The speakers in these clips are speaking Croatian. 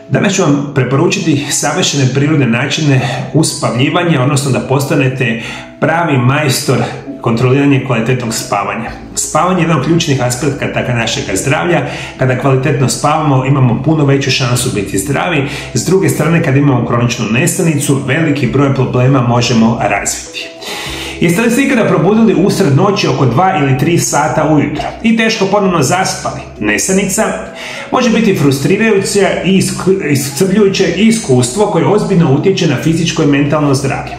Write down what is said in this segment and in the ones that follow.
Danas ću vam preporučiti savršene prirodne načine uspavljivanja, odnosno da postanete pravi majstor kontroliranja kvalitetnog spavanja. Spavanje je jedan od ključnih aspekata našeg zdravlja. Kada kvalitetno spavamo, imamo puno veću šansu biti zdravi. S druge strane, kada imamo kroničnu nesanicu, veliki broj problema možemo razviti. Jeste li se ikada probudili usred noći oko 2 ili 3 sata ujutro i teško ponovno zaspali? Nesanica može biti frustrirajuća i iscrpljujuće iskustvo koje ozbiljno utječe na fizičko i mentalno zdravlje.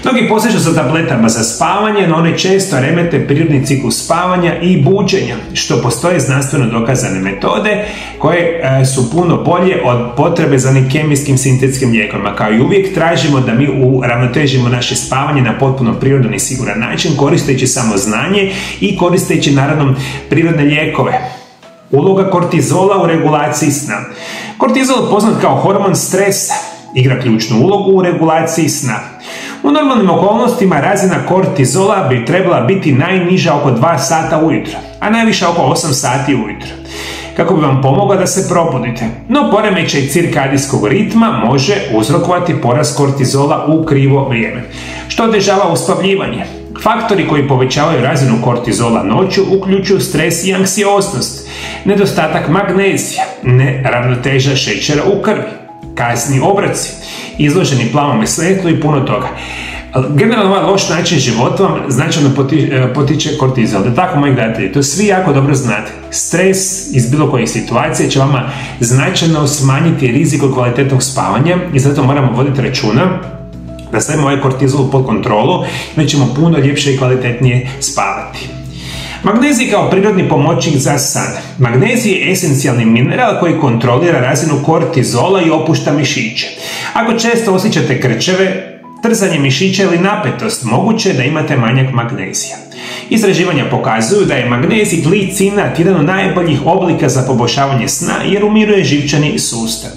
Mnogi posežu za tabletama za spavanje, no one često remete prirodni ciklus spavanja i buđenja, što postoje znanstveno dokazane metode koje su puno bolje od potrebe za nekim kemijskim sintetskim lijekovima. Kao i uvijek tražimo da mi uravnotežimo naše spavanje na potpuno prirodan i siguran način, koristeći samo znanje i koristeći naravno prirodne lijekove. Uloga kortizola u regulaciji sna. Kortizol, poznat kao hormon stresa, igra ključnu ulogu u regulaciji sna. U normalnim okolnostima razina kortizola bi trebala biti najniža oko 2 sata ujutro, a najviša oko 8 sati ujutro, kako bi vam pomogla da se probudite. No poremećaj cirkadijskog ritma može uzrokovati porast kortizola u krivo vrijeme, što otežava uspavljivanje. Faktori koji povećavaju razinu kortizola noću uključuju stres i anksioznost, nedostatak magnezija, neravnoteža šećera u krvi, kasni obroci, izloženi plavom svjetlu i puno toga. Generalno, ovaj loš način života vam značajno potiče kortizol. Da tako, moji gledatelji, to svi jako dobro znate. Stres iz bilo kojih situacija će vama značajno smanjiti rizik od kvalitetnog spavanja i zato moramo voditi računa da stavimo ovaj kortizol pod kontrolu i da ćemo puno ljepše i kvalitetnije spavati. Magnezij kao prirodni pomoćnik za san. Magnezij je esencijalni mineral koji kontrolira razinu kortizola i opušta mišiće. Ako često osjećate krčeve, trzanje mišića ili napetost, moguće je da imate manjak magnezija. Istraživanja pokazuju da je magnezij glicinat jedan od najboljih oblika za poboljšavanje sna jer umiruje živčani sustav.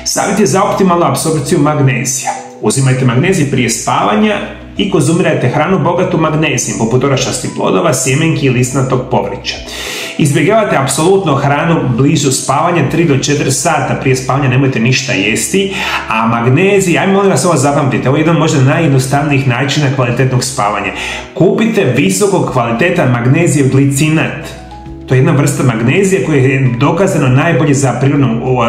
Savjet je za optimalnu apsorpciju magnezija. Uzimajte magnezij prije spavanja i konzumirajte hranu bogatu magnezijem, poput orašastih plodova, sjemenki i listnatog povrća. Izbjegavate apsolutno hranu blizu spavanja, 3 do 4 sata prije spavanja nemojte ništa jesti, a magnezij, ajme molim vas ovo zapamtite, ovo je jedan možda najjednostavnijih načina kvalitetnog spavanja. Kupite visoko kvalitetan magnezijev glicinat. To je jedna vrsta magnezija koja je dokazano najbolje za prirodno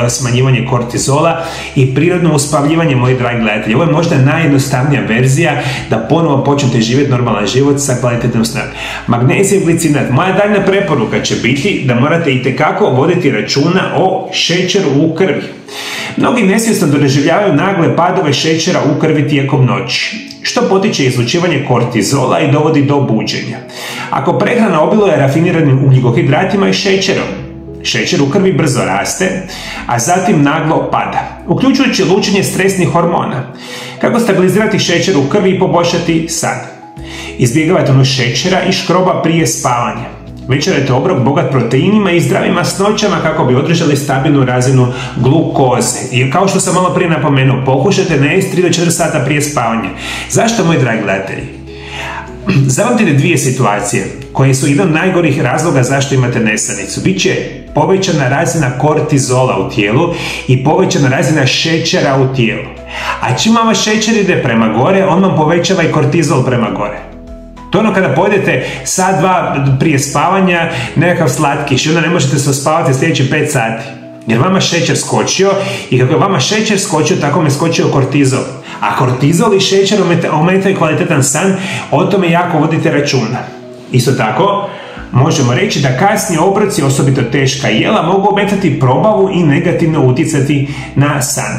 smanjivanje kortizola i prirodno uspavljivanje, moji dragi gledatelji. Ovo je možda najjednostavnija verzija da ponovo počnete živjeti normalan život sa kvalitetnom snom. Magnezijev glicinat. Moja daljna preporuka će biti da morate itekako voditi računa o šećeru u krvi. Mnogi nesvjesno doživljavaju nagle padove šećera u krvi tijekom noći, što potiče izlučivanje kortizola i dovodi do buđenja. Ako prehrana obiluje rafiniranim ugljikohidratima i šećerom, šećer u krvi brzo raste, a zatim naglo pada, uključujući lučenje stresnih hormona. Kako stabilizirati šećer u krvi i poboljšati san? Izbjegavajte unos šećera i škroba prije spavanja. Večerajte obrok bogat proteinima i zdravim masnoćama kako bi održali stabilnu razinu glukoze. I kao što sam malo prije napomenuo, pokušajte ne jesti 3 do 4 sata prije spavanja. Zašto, moji dragi gledatelji? Zapamtite 2 situacije koje su jedan od najgorih razloga zašto imate nesanicu. Biće povećana razina kortizola u tijelu i povećana razina šećera u tijelu. A čim vam šećer ide prema gore, on vam povećava i kortizol prema gore. To je ono kada pojedete sat, 2 prije spavanja nekakav slatkiš i onda ne možete se ospavati sljedeći 5 sati. Jer vama šećer skočio i kako je vama šećer skočio, tako me skočio kortizol. A kortizol i šećer ometaju kvalitetan san, o tome jako vodite računa. Isto tako, možemo reći da kasni obroci, osobito teška jela, mogu ometati probavu i negativno utjecati na san.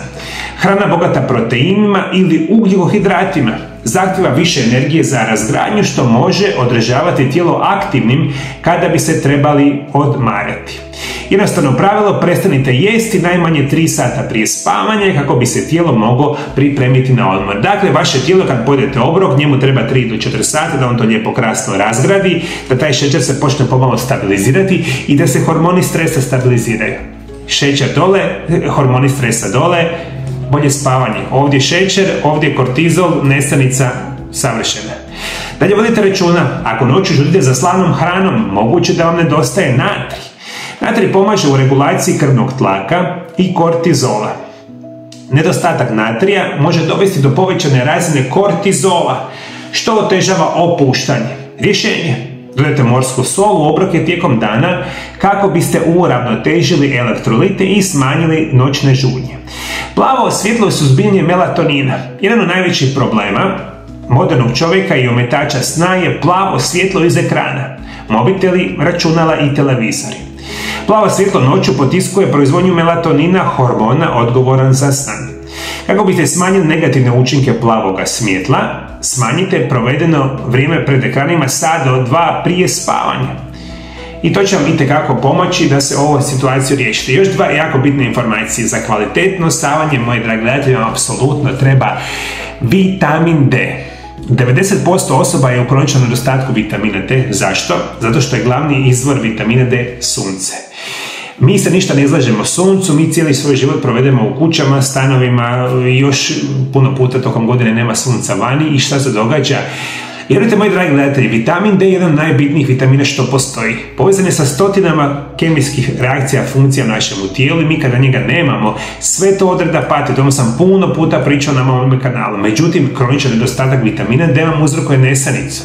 Hrana bogata proteinima ili ugljikohidratima zahtjeva više energije za razgradnju, što može održavati tijelo aktivnim kada bi se trebali odmarati. Jednostavno pravilo, prestanite jesti najmanje 3 sata prije spavanja kako bi se tijelo moglo pripremiti na odmor. Dakle, vaše tijelo kad pojedete obrok, njemu treba 3 do 4 sata da on to lijepo krasno razgradi, da taj šećer se počne pomalo stabilizirati i da se hormoni stresa stabiliziraju. Šećer dole, hormoni stresa dole, bolje spavanje. Ovdje šećer, ovdje kortizol, nesanica savršena. Dalje vodite računa, ako noću žudite za slanom hranom, moguće da vam nedostaje natrij. Natrij pomaže u regulaciji krvnog tlaka i kortizola. Nedostatak natrija može dovesti do povećane razine kortizola, što otežava opuštanje. Rješenje: dodajte morsku sol u obroke tijekom dana kako biste uravnotežili elektrolite i smanjili noćne žudnje. Plavo svjetlo je suzbijanje melatonina. Jedan od najvećih problema modernog čovjeka i ometača sna je plavo svjetlo iz ekrana, mobiteli, računala i televizori. Plavo svjetlo noću potiskuje proizvodnju melatonina, hormona odgovoran za san. Kako biste smanjili negativne učinke plavoga svjetla, smanjite provedeno vrijeme pred ekranima sat do 2 prije spavanja. I to će vam itekako pomoći da se ovu situaciju riješite. Još dva jako bitne informacije. Za kvalitetno spavanje, moji dragi gledatelji, vam apsolutno treba vitamin D. 90% osoba je u kroničnom nedostatku vitamina D. Zašto? Zato što je glavni izvor vitamina D sunce. Mi se ništa ne izlažemo suncu, mi cijeli svoj život provedemo u kućama, stanovima, još puno puta tokom godine nema sunca vani i šta se događa? Vjerujte, moji dragi gledatelji, vitamin D je jedan od najbitnijih vitamina što postoji. Povezan je sa stotinama kemijskih reakcija, funkcija u našem tijelu i mi kada njega nemamo, sve to odreda pati. O tome sam puno puta pričao na mom kanalu. Međutim, kroničan nedostatak vitamina D vam uzrokuje nesanicu.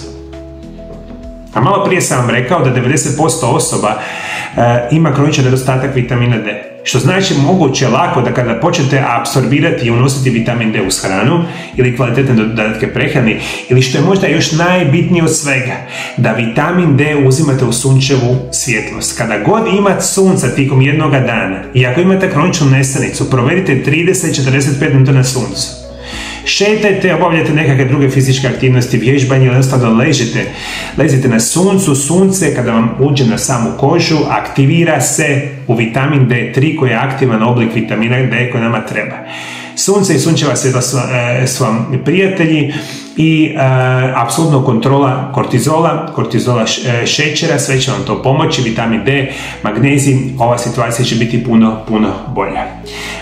A malo prije sam vam rekao da 90% osoba ima kroničan nedostatak vitamina D. Što znači moguće lako da kada počnete apsorbirati i unositi vitamin D uz hranu ili kvalitetne dodatke prehrani, ili što je možda još najbitnije od svega, da vitamin D uzimate u sunčevu svjetlost. Kada god imate sunca tijekom jednoga dana i ako imate kroničnu nesanicu, provedite 30-45 minuta na suncu. Šetajte, obavljate nekakve druge fizičke aktivnosti, vježbanje ili jednostavno lezite na suncu. Sunce kada vam uđe na samu kožu aktivira se u vitamin D3 koji je aktivan oblik vitamina D koji nama treba. Sunce i sunčeva svjetla su vam prijatelji i apsolutno kontrola kortizola šećera, sve će vam to pomoći, vitamin D, magnezij, ova situacija će biti puno bolja.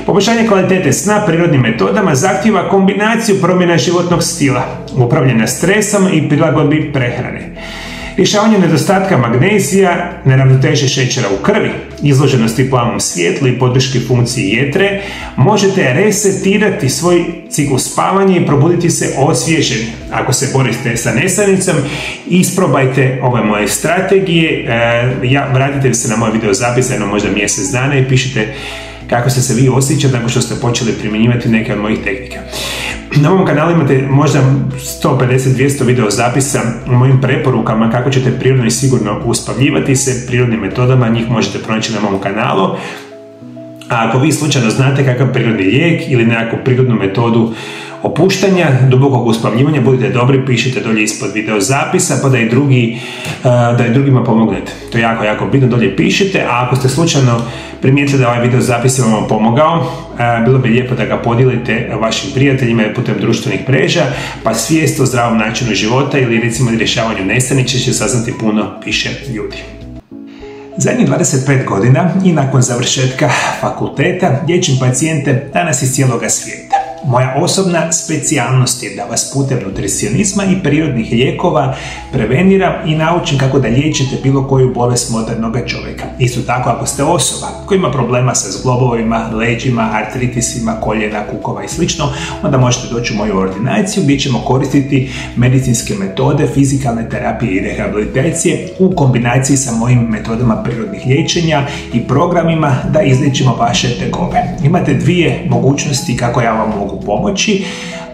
Poboljšanje kvalitete sna prirodnim metodama zahtijeva kombinaciju promjena životnog stila, upravljanja stresom i prilagodbi prehrane. Rješavanje nedostatka magnezija, neravnoteže šećera u krvi, izloženosti plavom svjetlu i podrški funkciji jetre, možete resetirati svoj ciklus spavanja i probuditi se osvježeni. Ako se borite sa nesanicom, isprobajte ove moje strategije, vratite se na moj video zapis za možda mjesec dana i pišite kako ste se vi osjećali nakon što ste počeli primjenjivati neke od mojih tehnika. Na ovom kanalu imate možda 150-200 video zapisa o mojim preporukama kako ćete prirodno i sigurno uspavljivati se prirodnim metodama, njih možete pronaći na mom kanalu. A ako vi slučajno znate kakav prirodni lijek ili nekakvu prirodnu metodu opuštanja, dubokog uspavljivanja, budite dobri, pišite dolje ispod video zapisa pa da i drugima pomognete. To je jako bitno, dolje pišite, a ako ste slučajno primijetili da ovaj video zapis vam pomogao, bilo bi lijepo da ga podijelite vašim prijateljima putem društvenih mreža, pa svijest o zdravom načinu života ili recimo rješavanju nesanice će saznati puno više ljudi. Zadnjih 25 godina i nakon završetka fakulteta liječim pacijente danas iz cijeloga svijeta. Moja osobna specijalnost je da vas putem nutricionizma i prirodnih lijekova preveniram i naučim kako da liječite bilo koju bolest modernog čovjeka. Isto tako ako ste osoba koja ima problema sa zglobovima, leđima, artritisima, koljena, kukova i sl., onda možete doći u moju ordinaciju gdje ćemo koristiti medicinske metode, fizikalne terapije i rehabilitacije u kombinaciji sa mojim metodama prirodnih liječenja i programima da izliječimo vaše tegobe. Imate dvije mogućnosti kako ja vam mogu pomoći.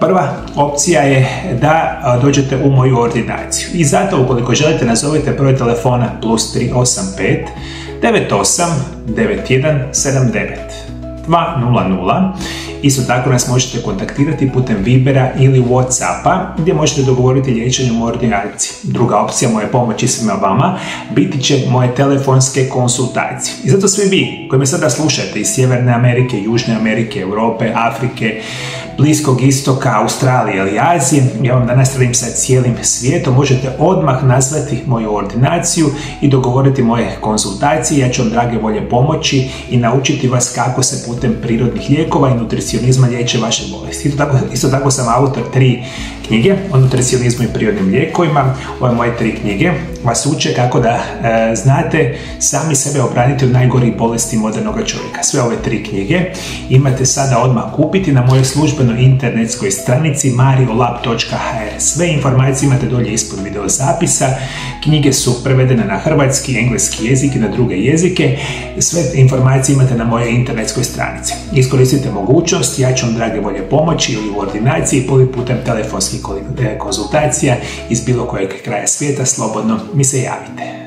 Prva opcija je da dođete u moju ordinaciju i zato ukoliko želite nazovite broj telefona +385 98 91 79 200. Isto tako nas možete kontaktirati putem Vibera ili Whatsappa gdje možete dogovoriti liječenje u ordinaciji. Druga opcija moje pomoći svima vama biti će moje telefonske konsultacije. I zato svi vi koji me sada slušate iz Sjeverne Amerike, Južne Amerike, Europe, Afrike, Bliskog istoka, Australije ili Azije, ja vam danas radim sa cijelim svijetom, možete odmah nazvati moju ordinaciju i dogovoriti moje konsultacije. Ja ću vam drage volje pomoći i naučiti vas kako se putem prirodnih lijekova i nutricionizma liječe vaše bolesti. Isto tako sam autor 3 knjige o nutricionizmu i prirodnim lijekovima. Ove moje 3 knjige vas uče kako da znate sami sebe obraniti od najgorih bolesti modernog čovjeka. Sve ove 3 knjige imate sada odmah kupiti na mojoj službenoj internetskoj stranici mariolab.hr. Sve informacije imate dolje ispod video zapisa. Knjige su prevedene na hrvatski, engleski jezik i na druge jezike. Sve informacije imate na mojoj internetskoj stranici. Iskoristite mogućnost, ja ću vam drage volje pomoći ili u ordinaciji ili putem telefonskih konzultacija iz bilo kojeg kraja svijeta, slobodno mi se javite.